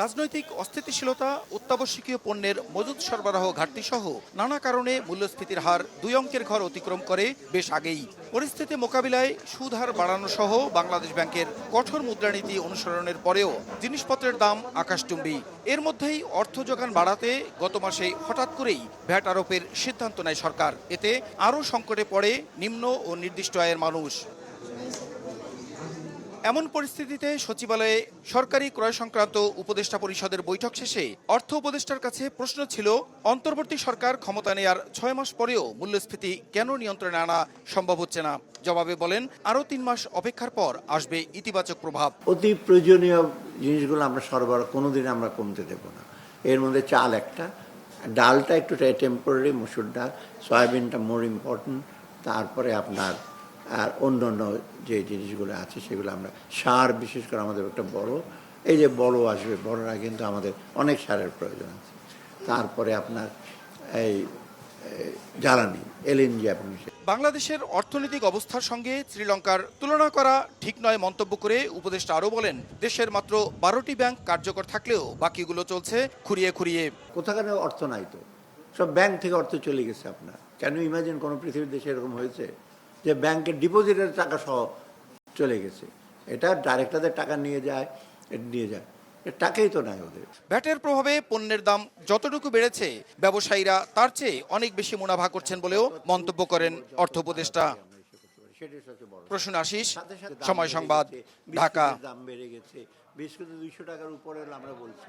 রাজনৈতিক অস্থিতিশীলতা, অত্যাবশ্যকীয় পণ্যের মজুদ সরবরাহ ঘাটতি সহ নানা কারণে মূল্যস্ফীতির হার 2 অঙ্কের ঘর অতিক্রম করে বেশ আগেই। পরিস্থিতি মোকাবিলায় সুদ হার বাড়ানো সহ বাংলাদেশ ব্যাংকের কঠোর মুদ্রানীতি অনুসরণের পরেও জিনিসপত্রের দাম আকাশচুম্বী। এর মধ্যেই অর্থ যোগান বাড়াতে গত মাসে হঠাৎ করেই ভ্যাট আরোপের সিদ্ধান্ত নেয় সরকার। এতে আরও সংকটে পড়ে নিম্ন ও নির্দিষ্ট আয়ের মানুষ। এমন পরিস্থিতিতে সচিবালয়ে সরকারি ক্রয় সংক্রান্ত উপদেষ্টা পরিষদের বৈঠক শেষে অর্থ উপদেষ্টার কাছে প্রশ্ন ছিল, অন্তর্বর্তী সরকার ক্ষমতা নেয়ার 6 মাস পরেও মূল্যস্ফীতি কেন নিয়ন্ত্রণে আনা সম্ভব হচ্ছে না। জবাবে বলেন, আরও 3 মাস অপেক্ষার পর আসবে ইতিবাচক প্রভাব। অতি প্রয়োজনীয় জিনিসগুলো আমরা সরবরাহ কোনোদিন আমরা কমতে দেব না। এর মধ্যে চাল একটা, ডালটা একটু টেম্পোরারি, মসুর ডাল, সয়াবিনটা মোর ইম্পর্টেন্ট, তারপরে আপনার আর অন্য অন্য যে জিনিসগুলো আছে সেগুলো আমরা সার, বিশেষ করে আমাদের একটা এই যে বড় আসবে, বড়রা কিন্তু আমাদের অনেক সারের প্রয়োজন আছে। তারপরে আপনার এই জ্বালানি, এলএনজি। বাংলাদেশের অর্থনৈতিক অবস্থার সঙ্গে শ্রীলঙ্কার তুলনা করা ঠিক নয় মন্তব্য করে উপদেষ্টা আরও বলেন, দেশের মাত্র 12টি ব্যাংক কার্যকর থাকলেও বাকিগুলো চলছে খুঁড়িয়ে খুঁড়িয়ে। কোথাকার অর্থ নাই তো, সব ব্যাংক থেকে অর্থ চলে গেছে। আপনার কেন ইমাজিন কোনো পৃথিবীর দেশে এরকম হয়েছে যে ব্যাংকের ডিপোজিটের টাকা সহ চলে গেছে? এটা ডাইরেক্টরদের টাকা নিয়ে যায়। টাকাই তো নাই ওদের। ভ্যাটের প্রভাবে পণ্যের দাম যতটুকু বেড়েছে, ব্যবসায়ীরা তার চেয়ে অনেক বেশি মুনাফা করছেন বলেও মন্তব্য করেন অর্থ উপদেষ্টা। প্রসূন আশিস, সময় সংবাদ, ঢাকা। দাম বেড়ে গেছে, বিস্কুটের 200 টাকার উপরে আমরা বলছি।